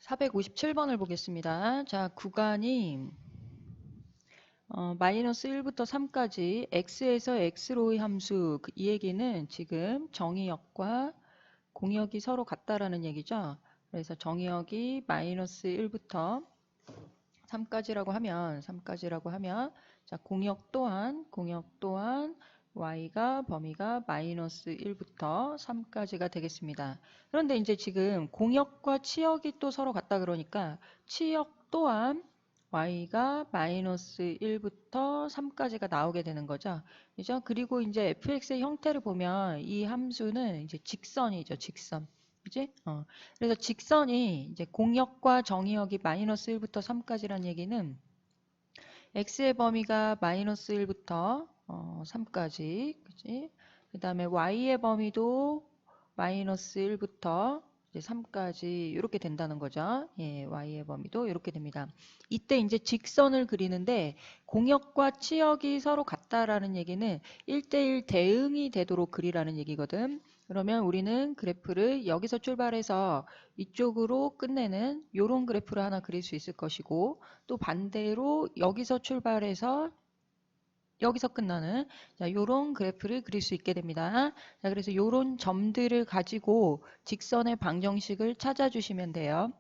457번을 보겠습니다. 자, 구간이 마이너스 1부터 3까지 x에서 x로의 함수, 이 얘기는 지금 정의역과 공역이 서로 같다라는 얘기죠. 그래서 정의역이 마이너스 1부터 3까지라고 하면 자, 공역 또한 y가 범위가 마이너스 1부터 3까지가 되겠습니다. 그런데 이제 지금 공역과 치역이 또 서로 같다 그러니까 치역 또한 y가 마이너스 1부터 3까지가 나오게 되는 거죠. 그죠? 그리고 이제 fx의 형태를 보면 이 함수는 이제 직선이죠. 직선. 그지? 그래서 직선이 이제 공역과 정의역이 마이너스 1부터 3까지란 얘기는 x의 범위가 마이너스 1부터 3까지, 그지? 그 다음에 y의 범위도 마이너스 1부터 이제 3까지 이렇게 된다는 거죠. 예, y의 범위도 이렇게 됩니다. 이때 이제 직선을 그리는데 공역과 치역이 서로 같다라는 얘기는 1대1 대응이 되도록 그리라는 얘기거든. 그러면 우리는 그래프를 여기서 출발해서 이쪽으로 끝내는 이런 그래프를 하나 그릴 수 있을 것이고 또 반대로 여기서 출발해서 여기서 끝나는 자, 요런 그래프를 그릴 수 있게 됩니다. 자, 그래서 요런 점들을 가지고 직선의 방정식을 찾아주시면 돼요.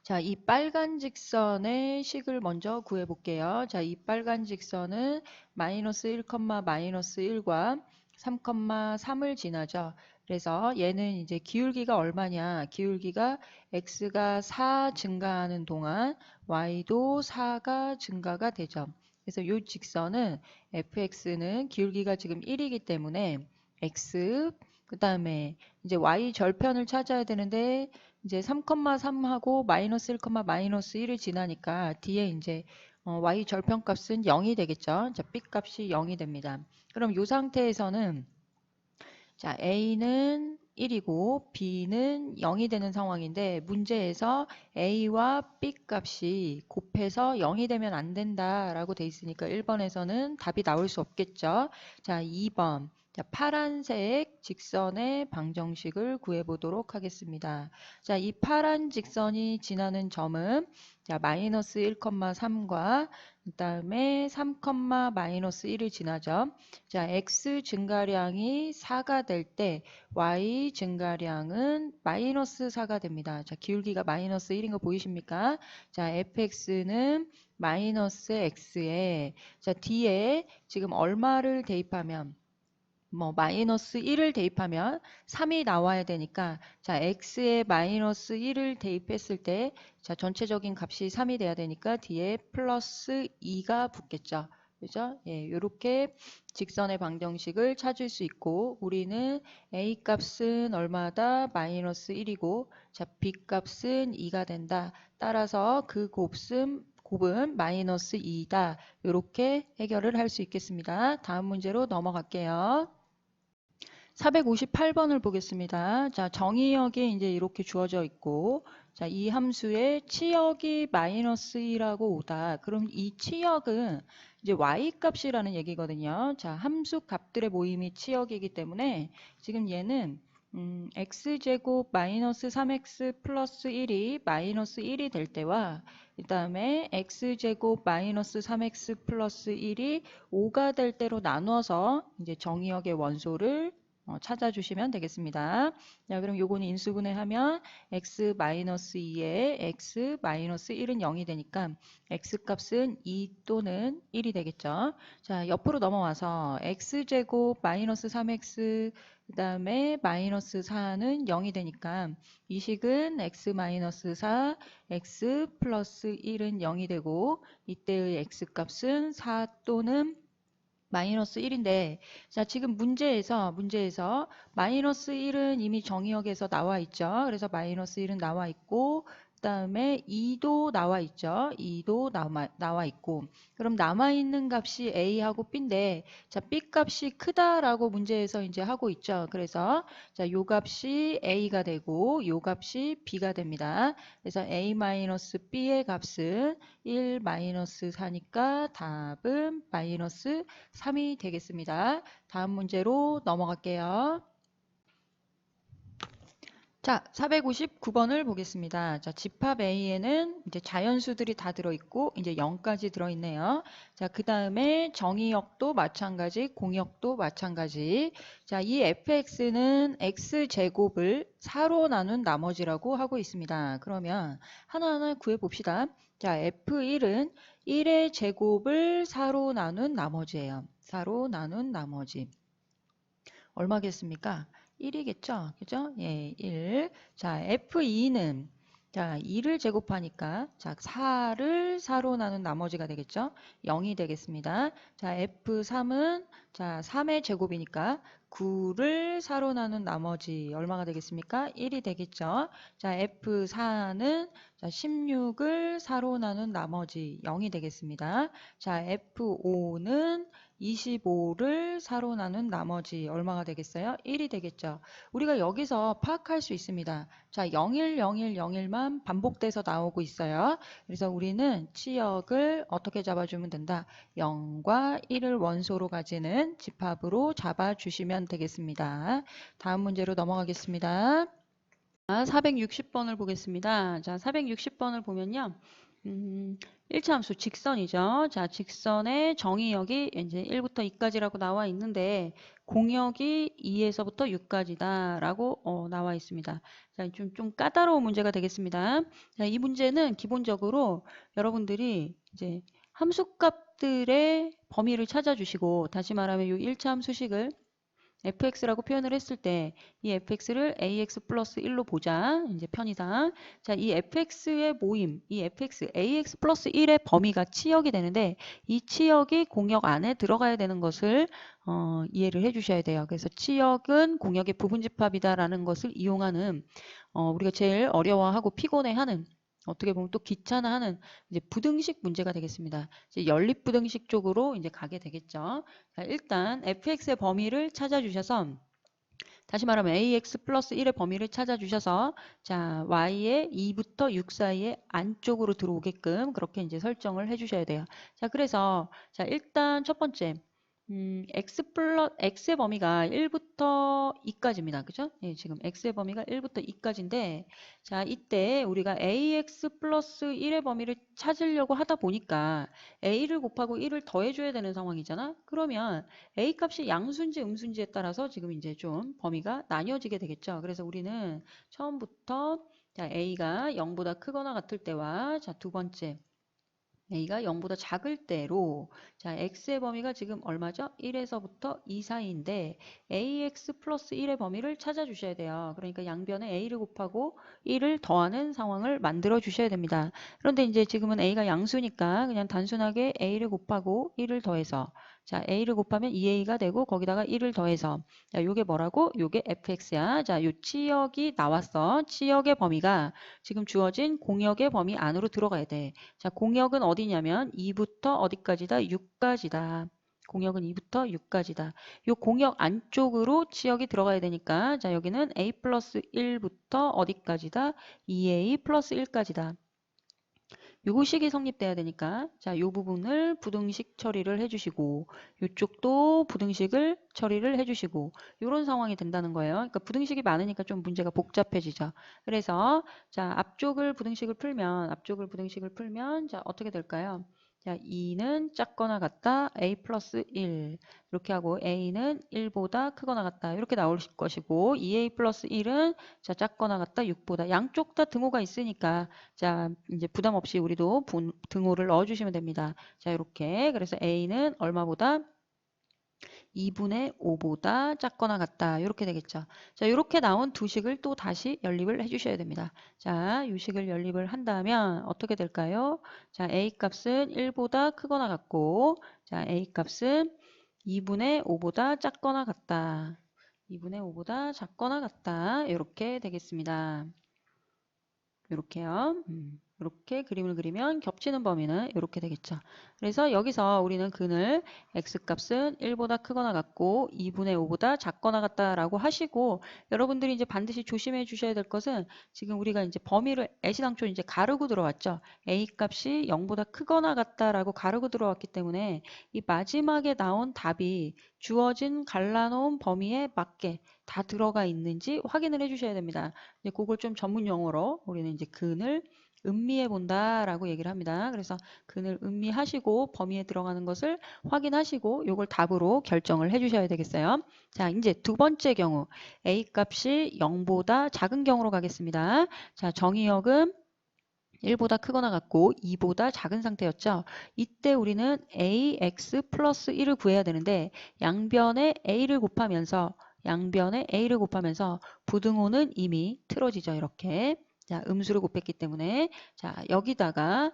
자, 이 빨간 직선의 식을 먼저 구해 볼게요. 자, 이 빨간 직선은 마이너스 1, 마이너스 1과 3, 3을 지나죠. 그래서 얘는 이제 기울기가 얼마냐? 기울기가 x가 4 증가하는 동안 y도 4가 증가가 되죠. 그래서 이 직선은 fx는 기울기가 지금 1이기 때문에 x 그 다음에 이제 y 절편을 찾아야 되는데 이제 3,3하고 마이너스 1, 마이너스 1을 지나니까 뒤에 이제 y 절편값은 0이 되겠죠. 자, b 값이 0이 됩니다. 그럼 이 상태에서는 자, a는 1이고 b는 0이 되는 상황인데 문제에서 a와 b 값이 곱해서 0이 되면 안 된다라고 돼 있으니까 1번에서는 답이 나올 수 없겠죠. 자, 2번. 자, 파란색 직선의 방정식을 구해보도록 하겠습니다. 자, 이 파란 직선이 지나는 점은 자, 마이너스 1,3과 그 다음에 3, 마이너스 1을 지나죠. 자, x 증가량이 4가 될 때 y 증가량은 마이너스 4가 됩니다. 자, 기울기가 마이너스 1인 거 보이십니까? 자, fx는 마이너스 x에 자, 뒤에 지금 얼마를 대입하면 마이너스 1을 대입하면 3이 나와야 되니까 자 x에 마이너스 1을 대입했을 때 자 전체적인 값이 3이 돼야 되니까 뒤에 플러스 2가 붙겠죠. 그죠? 예, 요렇게 직선의 방정식을 찾을 수 있고 우리는 a 값은 얼마다? 마이너스 1이고 자 b 값은 2가 된다. 따라서 그 곱은 마이너스 2다. 이렇게 해결을 할 수 있겠습니다. 다음 문제로 넘어갈게요. 458번을 보겠습니다. 자, 정의역이 이제 이렇게 주어져 있고, 자, 이 함수의 치역이 마이너스 2라고 오다. 그럼 이 치역은 이제 y 값이라는 얘기거든요. 자, 함수 값들의 모임이 치역이기 때문에 지금 얘는 x제곱 마이너스 3x 플러스 1이 마이너스 1이 될 때와 그 다음에 x제곱 마이너스 3x 플러스 1이 5가 될 때로 나눠서 이제 정의역의 원소를 찾아주시면 되겠습니다. 자, 그럼 요거는 인수분해하면 x-2에 x-1은 0이 되니까 x값은 2 또는 1이 되겠죠. 자, 옆으로 넘어와서 x제곱 마이너스 3x 그 다음에 마이너스 4는 0이 되니까 이 식은 x-4, x 플러스 1은 0이 되고 이때의 x값은 4 또는 마이너스 1인데 자 지금 문제에서 마이너스 1은 이미 정의역에서 나와 있죠. 그래서 마이너스 1은 나와 있고 그 다음에 2도 나와 있죠. 2도 나와 있고 그럼 남아있는 값이 A하고 B인데 자 B 값이 크다라고 문제에서 이제 하고 있죠. 그래서 자 요 값이 A가 되고 요 값이 B가 됩니다. 그래서 A-B의 값은 1-4니까 답은 마이너스 3이 되겠습니다. 다음 문제로 넘어갈게요. 자, 459번을 보겠습니다. 자, 집합 A에는 이제 자연수들이 다 들어있고, 이제 0까지 들어있네요. 자, 그 다음에 정의역도 마찬가지, 공역도 마찬가지. 자, 이 fx는 x제곱을 4로 나눈 나머지라고 하고 있습니다. 그러면 하나하나 구해봅시다. 자, f1은 1의 제곱을 4로 나눈 나머지예요. 4로 나눈 나머지. 얼마겠습니까? 1이겠죠? 그죠? 예, 1. 자, F2는 자, 2를 제곱하니까 자, 4를 4로 나눈 나머지가 되겠죠? 0이 되겠습니다. 자, F3은 자, 3의 제곱이니까 9를 4로 나눈 나머지 얼마가 되겠습니까? 1이 되겠죠? 자, F4는 자, 16을 4로 나눈 나머지 0이 되겠습니다. 자, F5는 25를 4로 나눈 나머지 얼마가 되겠어요? 1이 되겠죠. 우리가 여기서 파악할 수 있습니다. 자, 01, 01, 01만 반복돼서 나오고 있어요. 그래서 우리는 치역을 어떻게 잡아주면 된다? 0과 1을 원소로 가지는 집합으로 잡아주시면 되겠습니다. 다음 문제로 넘어가겠습니다. 460번을 보겠습니다. 자, 460번을 보면요. 1차 함수 직선이죠. 자, 직선의 정의역이 이제 1부터 2까지라고 나와 있는데 공역이 2에서부터 6까지다 라고 나와 있습니다. 자, 좀 까다로운 문제가 되겠습니다. 자, 이 문제는 기본적으로 여러분들이 이제 함수값들의 범위를 찾아주시고 다시 말하면 이 1차 함수식을 fx라고 표현을 했을 때 이 fx를 ax 플러스 1로 보자. 이제 편의상. 자, 이 fx의 모임, 이 fx, ax 플러스 1의 범위가 치역이 되는데 이 치역이 공역 안에 들어가야 되는 것을 이해를 해주셔야 돼요. 그래서 치역은 공역의 부분집합이다라는 것을 이용하는 우리가 제일 어려워하고 피곤해하는 어떻게 보면 또 귀찮아하는 이제 부등식 문제가 되겠습니다. 이제 연립부등식 쪽으로 이제 가게 되겠죠. 자, 일단 fx의 범위를 찾아주셔서 다시 말하면 ax 플러스 1의 범위를 찾아주셔서 자 y의 2부터 6 사이에 안쪽으로 들어오게끔 그렇게 이제 설정을 해주셔야 돼요. 자 그래서 자 일단 첫 번째 x의 범위가 1부터 2까지입니다. 그죠? 예, 지금 x의 범위가 1부터 2까지인데 자 이때 우리가 ax 플러스 1의 범위를 찾으려고 하다 보니까 a를 곱하고 1을 더해줘야 되는 상황이잖아. 그러면 a 값이 양수인지 음수인지에 따라서 지금 이제 좀 범위가 나뉘어지게 되겠죠. 그래서 우리는 처음부터 자 a가 0보다 크거나 같을 때와 자 두 번째 a가 0보다 작을 때로 자 x의 범위가 지금 얼마죠? 1에서부터 2 사이인데 ax 플러스 1의 범위를 찾아주셔야 돼요. 그러니까 양변에 a를 곱하고 1을 더하는 상황을 만들어 주셔야 됩니다. 그런데 이제 지금은 a가 양수니까 그냥 단순하게 a를 곱하고 1을 더해서 자 a를 곱하면 2a가 되고 거기다가 1을 더해서 자 요게 뭐라고? 요게 fx야. 자 요 치역이 나왔어. 치역의 범위가 지금 주어진 공역의 범위 안으로 들어가야 돼. 자, 공역은 어디냐면 2부터 어디까지다? 6까지다. 공역은 2부터 6까지다. 요 공역 안쪽으로 치역이 들어가야 되니까 자, 여기는 a 플러스 1부터 어디까지다? 2a 플러스 1까지다. 요식이 성립돼야 되니까 자, 요 부분을 부등식 처리를 해주시고 요쪽도 부등식을 처리를 해주시고 요런 상황이 된다는 거예요. 그러니까 부등식이 많으니까 좀 문제가 복잡해지죠. 그래서 자, 앞쪽을 부등식을 풀면 자, 어떻게 될까요? 자, 2는 작거나 같다. a 플러스 1 이렇게 하고 a는 1보다 크거나 같다. 이렇게 나올 것이고 2a 플러스 1은 자, 작거나 같다. 6보다. 양쪽 다 등호가 있으니까 자, 이제 부담 없이 우리도 등호를 넣어주시면 됩니다. 자, 이렇게. 그래서 a는 얼마보다? 2분의 5보다 작거나 같다. 이렇게 되겠죠. 자, 이렇게 나온 두 식을 또 다시 연립을 해주셔야 됩니다. 자, 이 식을 연립을 한다면 어떻게 될까요? 자, a 값은 1보다 크거나 같고, 자, a 값은 2분의 5보다 작거나 같다. 2분의 5보다 작거나 같다. 이렇게 되겠습니다. 이렇게요. 이렇게 그림을 그리면 겹치는 범위는 이렇게 되겠죠. 그래서 여기서 우리는 근을 x값은 1보다 크거나 같고 2분의 5보다 작거나 같다라고 하시고, 여러분들이 이제 반드시 조심해 주셔야 될 것은, 지금 우리가 이제 범위를 애시당초 이제 가르고 들어왔죠. a 값이 0보다 크거나 같다라고 가르고 들어왔기 때문에 이 마지막에 나온 답이 주어진 갈라놓은 범위에 맞게 다 들어가 있는지 확인을 해 주셔야 됩니다. 이제 그걸 좀 전문 용어로 우리는 이제 근을 음미해 본다라고 얘기를 합니다. 그래서 근을 음미하시고 범위에 들어가는 것을 확인하시고 요걸 답으로 결정을 해 주셔야 되겠어요. 자, 이제 두 번째 경우 a 값이 0보다 작은 경우로 가겠습니다. 자, 정의역은 1보다 크거나 같고 2보다 작은 상태였죠. 이때 우리는 ax 플러스 1을 구해야 되는데 양변에 a를 곱하면서 부등호는 이미 틀어지죠. 이렇게. 자, 음수를 곱했기 때문에 자, 여기다가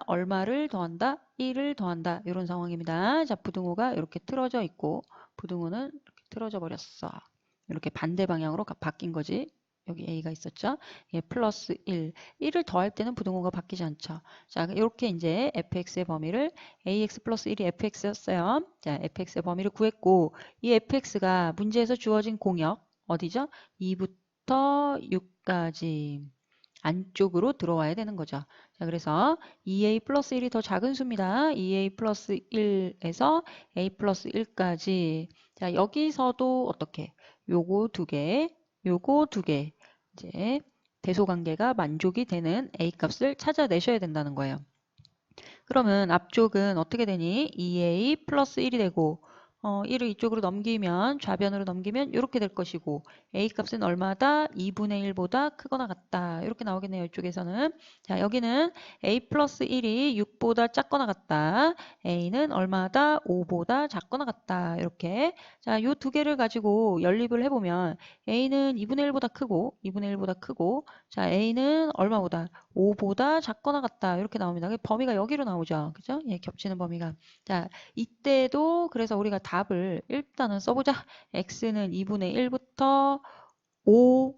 얼마를 더한다? 1을 더한다. 이런 상황입니다. 자, 부등호가 이렇게 틀어져 있고 부등호는 이렇게 틀어져 버렸어. 이렇게 반대 방향으로 바뀐 거지. 여기 a가 있었죠. 예, 플러스 1. 1을 더할 때는 부등호가 바뀌지 않죠. 자, 이렇게 이제 fx의 범위를 ax 플러스 1이 fx였어요. 자, fx의 범위를 구했고 이 fx가 문제에서 주어진 공역 어디죠? 2부터 6까지 안쪽으로 들어와야 되는 거죠. 자, 그래서 2a 플러스 1이 더 작은 수입니다. 2a 플러스 1에서 a 플러스 1까지. 자, 여기서도 어떻게? 요거 두 개, 요거 두 개. 이제 대소관계가 만족이 되는 a 값을 찾아내셔야 된다는 거예요. 그러면 앞쪽은 어떻게 되니? 2a 플러스 1이 되고 1을 이쪽으로 넘기면 좌변으로 넘기면 이렇게 될 것이고 a 값은 얼마다? 2분의 1보다 크거나 같다. 이렇게 나오겠네요. 이쪽에서는. 자, 여기는 a 플러스 1이 6보다 작거나 같다. a는 얼마다? 5보다 작거나 같다. 이렇게. 자, 이 두 개를 가지고 연립을 해보면 a는 2분의 1보다 크고 자, a는 얼마보다? 5보다 작거나 같다. 이렇게 나옵니다. 범위가 여기로 나오죠. 그죠? 예, 겹치는 범위가. 자, 이때도 그래서 우리가 답을 일단은 써보자. x는 2분의 1부터 5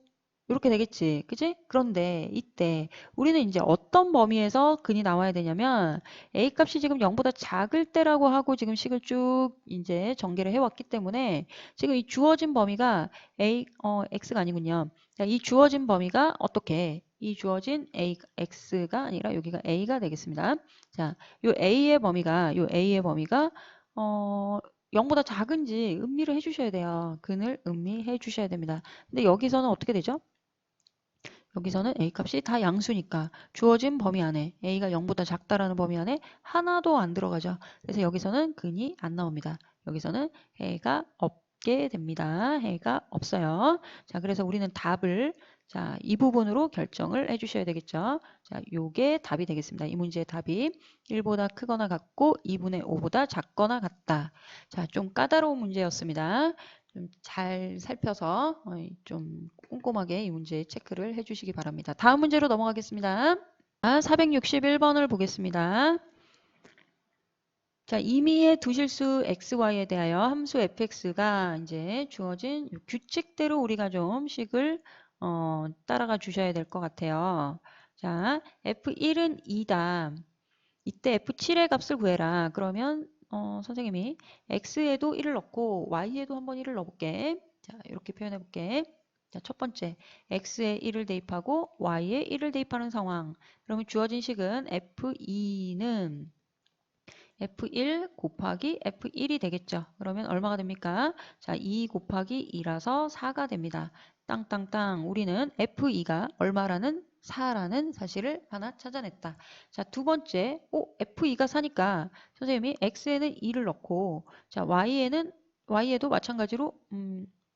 이렇게 되겠지. 그지? 그런데 이때 우리는 이제 어떤 범위에서 근이 나와야 되냐면 a 값이 지금 0보다 작을 때라고 하고 지금 식을 쭉 이제 전개를 해왔기 때문에 지금 이 주어진 범위가 x가 아니군요. 자, 이 주어진 범위가 어떻게? 이 주어진 x가 아니라 여기가 a가 되겠습니다. 자, 요 a의 범위가 0보다 작은지 음미를 해주셔야 돼요. 근을 음미해 주셔야 됩니다. 근데 여기서는 어떻게 되죠? 여기서는 a 값이 다 양수니까 주어진 범위 안에 a가 0보다 작다라는 범위 안에 하나도 안 들어가죠. 그래서 여기서는 근이 안 나옵니다. 여기서는 해가 없게 됩니다. 해가 없어요. 자, 그래서 우리는 답을 자, 이 부분으로 결정을 해주셔야 되겠죠. 자, 요게 답이 되겠습니다. 이 문제의 답이 1보다 크거나 같고 2분의 5보다 작거나 같다. 자, 좀 까다로운 문제였습니다. 좀 잘 살펴서 좀 꼼꼼하게 이 문제 체크를 해주시기 바랍니다. 다음 문제로 넘어가겠습니다. 461번을 보겠습니다. 자, 임의의 두 실수 xy에 대하여 함수 fx가 이제 주어진 규칙대로 우리가 좀 식을 따라가 주셔야 될 것 같아요. 자, f1은 2다. 이때 f7의 값을 구해라. 그러면 선생님이 x에도 1을 넣고 y에도 한번 1을 넣어볼게. 자, 이렇게 표현해 볼게. 자, 첫 번째, x에 1을 대입하고 y에 1을 대입하는 상황. 그러면 주어진 식은 f2는 f1 곱하기 f1이 되겠죠. 그러면 얼마가 됩니까? 자, 2 곱하기 2라서 4가 됩니다. 땅땅땅. 우리는 f2가 얼마라는 4라는 사실을 하나 찾아냈다. 자, 두 번째, f2가 4니까 선생님이 x에는 2를 넣고 자, y에도 마찬가지로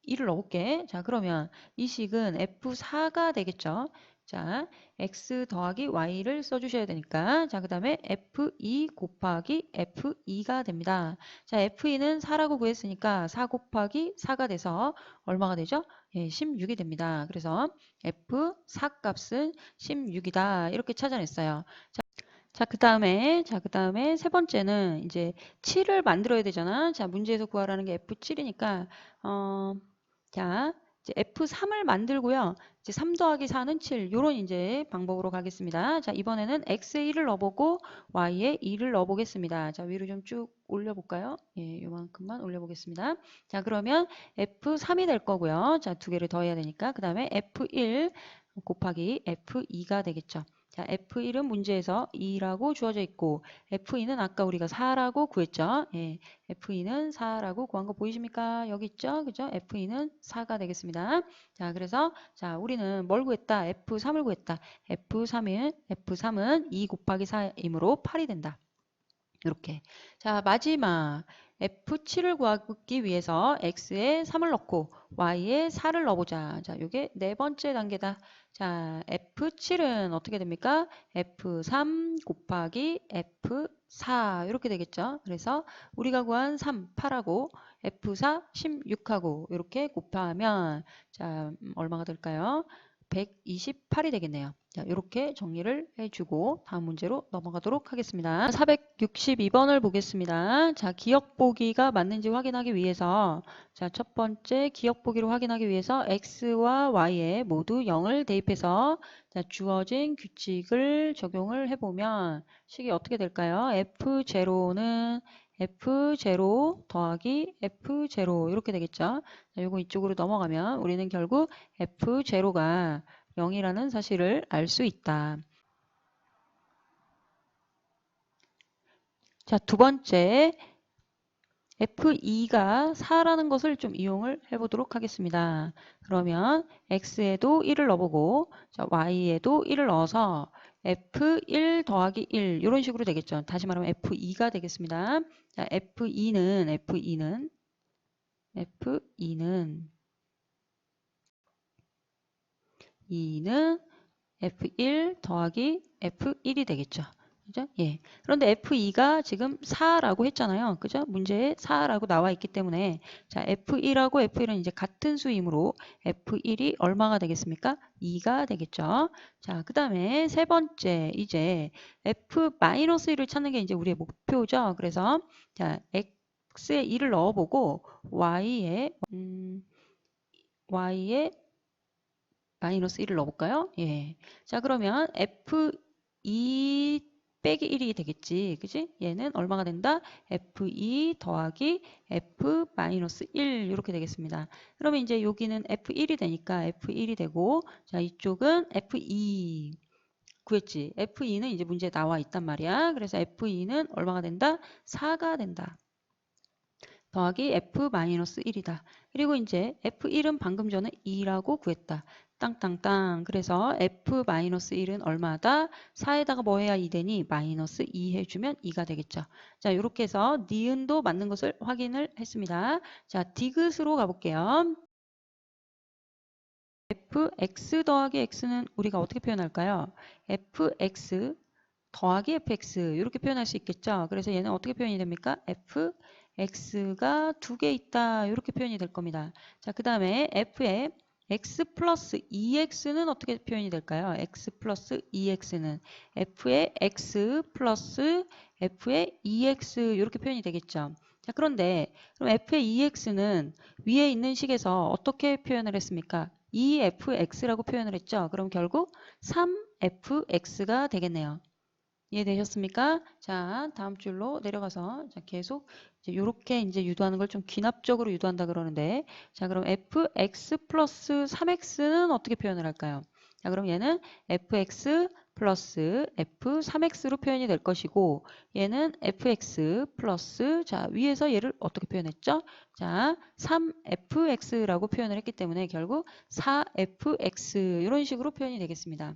2를 넣을게. 자, 그러면 이 식은 f4가 되겠죠. 자, x 더하기 y를 써주셔야 되니까 자, 그 다음에 f2 곱하기 f2가 됩니다. 자, f2는 4라고 구했으니까 4 곱하기 4가 돼서 얼마가 되죠? 예, 16이 됩니다. 그래서 f4 값은 16이다. 이렇게 찾아냈어요. 자, 그 다음에 세 번째는 이제 7을 만들어야 되잖아. 자, 문제에서 구하라는 게 f7이니까 자, 이제 F3을 만들고요. 이제 3 더하기 4는 7. 요런 이제 방법으로 가겠습니다. 자, 이번에는 X에 1을 넣어보고 Y에 2를 넣어보겠습니다. 자, 위로 좀 쭉 올려볼까요? 예, 요만큼만 올려보겠습니다. 자, 그러면 F3이 될 거고요. 자, 두 개를 더해야 되니까. 그 다음에 F1 곱하기 F2가 되겠죠. 자, F1은 문제에서 2라고 주어져 있고 F2는 아까 우리가 4라고 구했죠. 예, F2는 4라고 구한 거 보이십니까? 여기 있죠? 그죠? F2는 4가 되겠습니다. 자, 그래서 자, 우리는 뭘 구했다? F3을 구했다. F3은 2 곱하기 4이므로 8이 된다. 이렇게. 자, 마지막 F7을 구하기 위해서 X에 3을 넣고 Y에 4를 넣어보자. 자, 요게 네 번째 단계다. 자, F7은 어떻게 됩니까? F3 곱하기 F4 이렇게 되겠죠. 그래서 우리가 구한 3, 8하고 F4, 16하고 이렇게 곱하면 자, 얼마가 될까요? 128이 되겠네요. 자, 이렇게 정리를 해주고 다음 문제로 넘어가도록 하겠습니다. 462번을 보겠습니다. 자, 기억 보기가 맞는지 확인하기 위해서 자, 첫 번째 기억 보기로 확인하기 위해서 x와 y에 모두 0을 대입해서 자, 주어진 규칙을 적용을 해보면 식이 어떻게 될까요? f0는 f0 더하기 f0 이렇게 되겠죠. 자, 요거 이쪽으로 넘어가면 우리는 결국 f0가 0이라는 사실을 알 수 있다. 자, 두 번째 F2가 4라는 것을 좀 이용을 해보도록 하겠습니다. 그러면 X에도 1을 넣어보고 자, Y에도 1을 넣어서 F1 더하기 1 이런 식으로 되겠죠. 다시 말하면 F2가 되겠습니다. 자, F2는 F1 더하기 F1이 되겠죠. 그죠? 예. 그런데 F2가 지금 4라고 했잖아요. 그죠? 문제에 4라고 나와 있기 때문에 자, F1하고 F1은 이제 같은 수이므로 F1이 얼마가 되겠습니까? 2가 되겠죠. 자, 그다음에 세 번째 이제 F-1을 찾는 게 이제 우리의 목표죠. 그래서 자, X에 2를 넣어 보고 Y에 마이너스 1을 넣어볼까요? 예. 자, 그러면 F2 빼기 1이 되겠지. 그지? 얘는 얼마가 된다? F2 더하기 F 마이너스 1 이렇게 되겠습니다. 그러면 이제 여기는 F1이 되니까 F1이 되고 자, 이쪽은 F2 구했지. F2는 이제 문제에 나와 있단 말이야. 그래서 F2는 얼마가 된다? 4가 된다. 더하기 F-1이다. 그리고 이제 F1은 방금 전에 2라고 구했다. 땅땅땅. 그래서 F-1은 얼마다? 4에다가 뭐 해야 2 되니? 마이너스 2 해주면 2가 되겠죠. 자, 이렇게 해서 니은도 맞는 것을 확인을 했습니다. 자, 디귿으로 가볼게요. fx 더하기 x는 우리가 어떻게 표현할까요? fx 더하기 fx 이렇게 표현할 수 있겠죠. 그래서 얘는 어떻게 표현이 됩니까? fx가 두 개 있다 이렇게 표현이 될 겁니다. 자, 그 다음에 f의 x 플러스 2x는 어떻게 표현이 될까요? x 플러스 2x는 f의 x 플러스 f의 2x 이렇게 표현이 되겠죠. 자, 그런데 그럼 f의 2x는 위에 있는 식에서 어떻게 표현을 했습니까? 2fx라고 표현을 했죠. 그럼 결국 3fx가 되겠네요. 이해되셨습니까? 자, 다음 줄로 내려가서 자, 계속 이렇게 이제 유도하는 걸 좀 귀납적으로 유도한다 그러는데 자, 그럼 fx 플러스 3x는 어떻게 표현을 할까요? 자, 그럼 얘는 fx 플러스 f3x로 표현이 될 것이고 얘는 fx 플러스 자, 위에서 얘를 어떻게 표현했죠? 자, 3fx라고 표현을 했기 때문에 결국 4fx 이런 식으로 표현이 되겠습니다.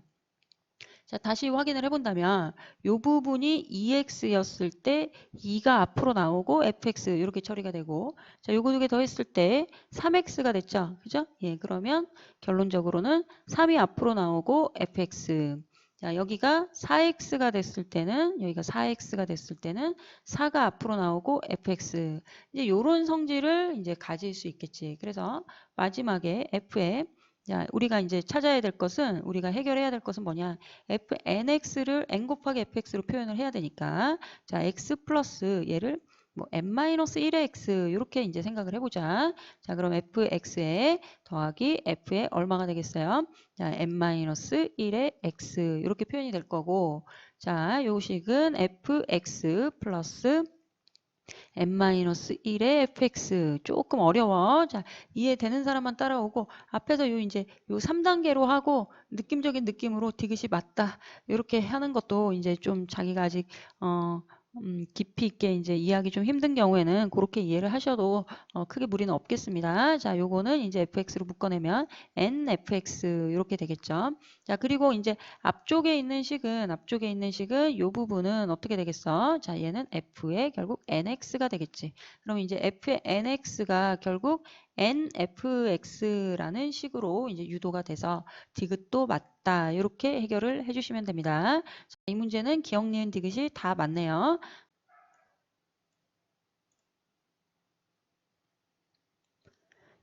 자, 다시 확인을 해본다면 이 부분이 2x였을 때 2가 앞으로 나오고 fx 이렇게 처리가 되고 자, 요거 두 개 더했을 때 3x가 됐죠. 그죠? 예, 그러면 결론적으로는 3이 앞으로 나오고 fx 자, 여기가 4x가 됐을 때는 여기가 4x가 됐을 때는 4가 앞으로 나오고 fx 이제 요런 성질을 이제 가질 수 있겠지. 그래서 마지막에 f에 자, 우리가 이제 찾아야 될 것은 우리가 해결해야 될 것은 뭐냐? fnx를 n 곱하기 fx로 표현을 해야 되니까 자, x 플러스 얘를 뭐 n-1의 x 이렇게 이제 생각을 해보자. 자, 그럼 fx에 더하기 f에 얼마가 되겠어요? 자, n-1의 x 이렇게 표현이 될 거고, 자, 요식은 fx 플러스 n-1의 fx 조금 어려워. 자, 이해되는 사람만 따라오고 앞에서 요 이제 요 3단계로 하고 느낌적인 느낌으로 디귿이 맞다. 이렇게 하는 것도 이제 좀 자기가 아직 깊이 있게 이제 이해하기 좀 힘든 경우에는 그렇게 이해를 하셔도 크게 무리는 없겠습니다. 자, 요거는 이제 fx로 묶어내면 nfx 이렇게 되겠죠. 자, 그리고 이제 앞쪽에 있는 식은 요 부분은 어떻게 되겠어? 자, 얘는 f의 결국 nx가 되겠지. 그럼 이제 f의 nx가 결국 nfx라는 식으로 이제 유도가 돼서 디귿도 맞다. 이렇게 해결을 해주시면 됩니다. 자, 이 문제는 기억, 니은, 디귿이 다 맞네요.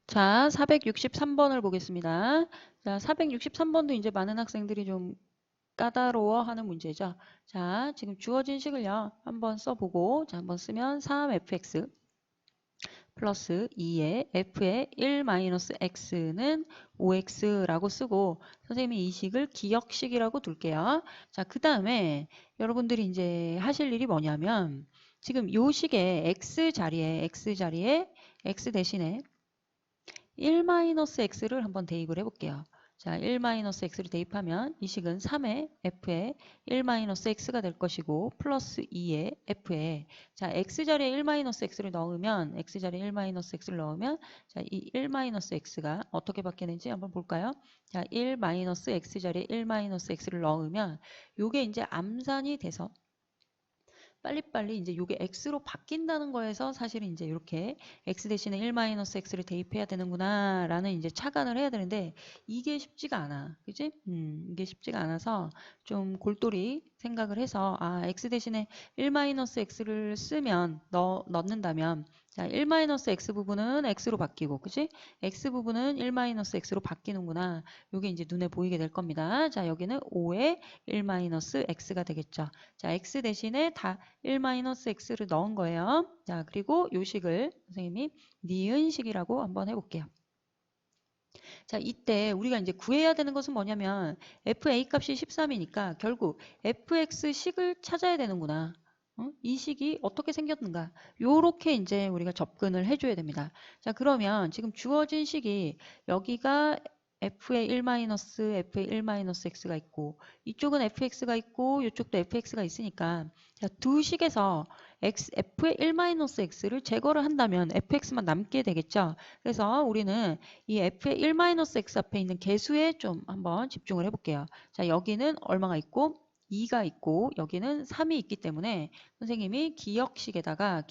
자, 463번을 보겠습니다. 자, 463번도 이제 많은 학생들이 좀 까다로워하는 문제죠. 자, 지금 주어진 식을요. 한번 써보고, 자, 한번 쓰면 3fx 플러스 2의 f의 1-x는 5x라고 쓰고, 선생님이 이 식을 기역식이라고 둘게요. 자, 그 다음에 여러분들이 이제 하실 일이 뭐냐면, 지금 요 식의 x 자리에 x 대신에 1-x를 한번 대입을 해볼게요. 자, 1-x를 대입하면 이 식은 3의 f의 1-x가 될 것이고 플러스 2의 f에 자, x자리에 1-x를 넣으면 x자리에 1-x를 넣으면 자, 이 1-x가 어떻게 바뀌는지 한번 볼까요? 자, 1-x자리에 1-x를 넣으면 요게 이제 암산이 돼서 빨리빨리 이제 요게 x로 바뀐다는 거에서 사실은 이제 이렇게 x 대신에 1-x를 대입해야 되는구나 라는 이제 착안을 해야 되는데 이게 쉽지가 않아. 그지? 이게 쉽지가 않아서 좀 골똘히 생각을 해서 아, x 대신에 1-x를 쓰면 넣는다면 자, 1-x 부분은 x로 바뀌고 그지? x 부분은 1-x로 바뀌는구나. 요게 이제 눈에 보이게 될 겁니다. 자, 여기는 5의 1-x가 되겠죠. 자, x 대신에 다 1-x를 넣은 거예요. 자, 그리고 요 식을 선생님이 니은식이라고 한번 해볼게요. 자, 이때 우리가 이제 구해야 되는 것은 뭐냐면 fa 값이 13이니까 결국 fx 식을 찾아야 되는구나. 이 식이 어떻게 생겼는가? 요렇게 이제 우리가 접근을 해줘야 됩니다. 자, 그러면 지금 주어진 식이 여기가 f의 1-f의 1-x가 있고 이쪽은 fx가 있고 이쪽도 fx가 있으니까 자, 두 식에서 f의 1-x를 제거를 한다면 fx만 남게 되겠죠. 그래서 우리는 이 f의 1-x 앞에 있는 개수에 좀 한번 집중을 해볼게요. 자, 여기는 얼마가 있고 2가 있고 여기는 3이 있기 때문에 선생님이 기역식에다가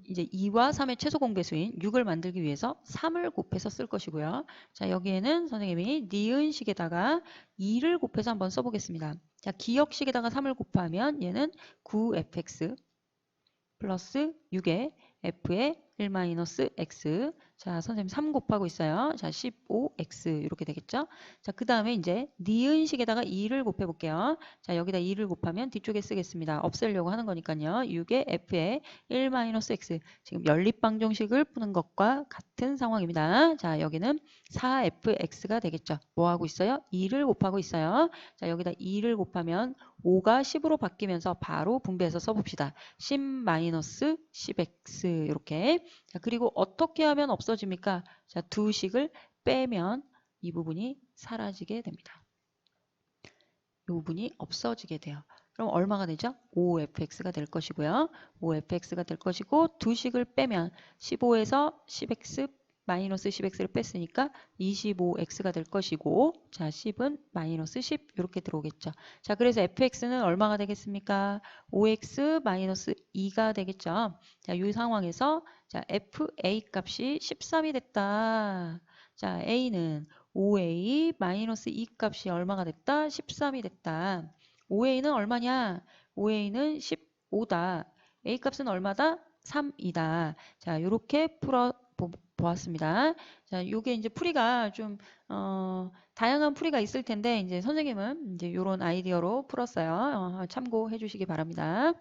이제 2와 3의 최소 공배수인 6을 만들기 위해서 3을 곱해서 쓸 것이고요. 자, 여기에는 선생님이 니은식에다가 2를 곱해서 한번 써보겠습니다. 자, 기역식에다가 3을 곱하면 얘는 9fx 플러스 6의 f의 1-x 자, 선생님 3 곱하고 있어요. 자, 15x 이렇게 되겠죠. 자, 그 다음에 이제 니은식에다가 2를 곱해 볼게요. 자, 여기다 2를 곱하면 뒤쪽에 쓰겠습니다. 없애려고 하는 거니까요. 6의 f의 1-x 지금 연립방정식을 푸는 것과 같은 상황입니다. 자, 여기는 4fx가 되겠죠. 뭐 하고 있어요? 2를 곱하고 있어요. 자, 여기다 2를 곱하면 5가 10으로 바뀌면서 바로 분배해서 써봅시다. 10-10x 이렇게 자, 그리고 어떻게 하면 없어집니까? 자, 두 식을 빼면 이 부분이 사라지게 됩니다. 이 부분이 없어지게 돼요. 그럼 얼마가 되죠? 5fx가 될 것이고요. 5fx가 될 것이고 두 식을 빼면 15에서 10x 마이너스 10x를 뺐으니까 25x가 될 것이고 자 10은 마이너스 10 이렇게 들어오겠죠. 자 그래서 fx는 얼마가 되겠습니까? 5x 마이너스 2가 되겠죠. 자 이 상황에서 자 fa 값이 13이 됐다. 자 a는 5a 마이너스 2 값이 얼마가 됐다? 13이 됐다. 5a는 얼마냐? 5a는 15다. a 값은 얼마다? 3이다. 자, 이렇게 풀어 보았습니다. 자, 요게 이제 풀이가 좀 다양한 풀이가 있을 텐데 이제 선생님은 이제 요런 아이디어로 풀었어요. 참고해 주시기 바랍니다.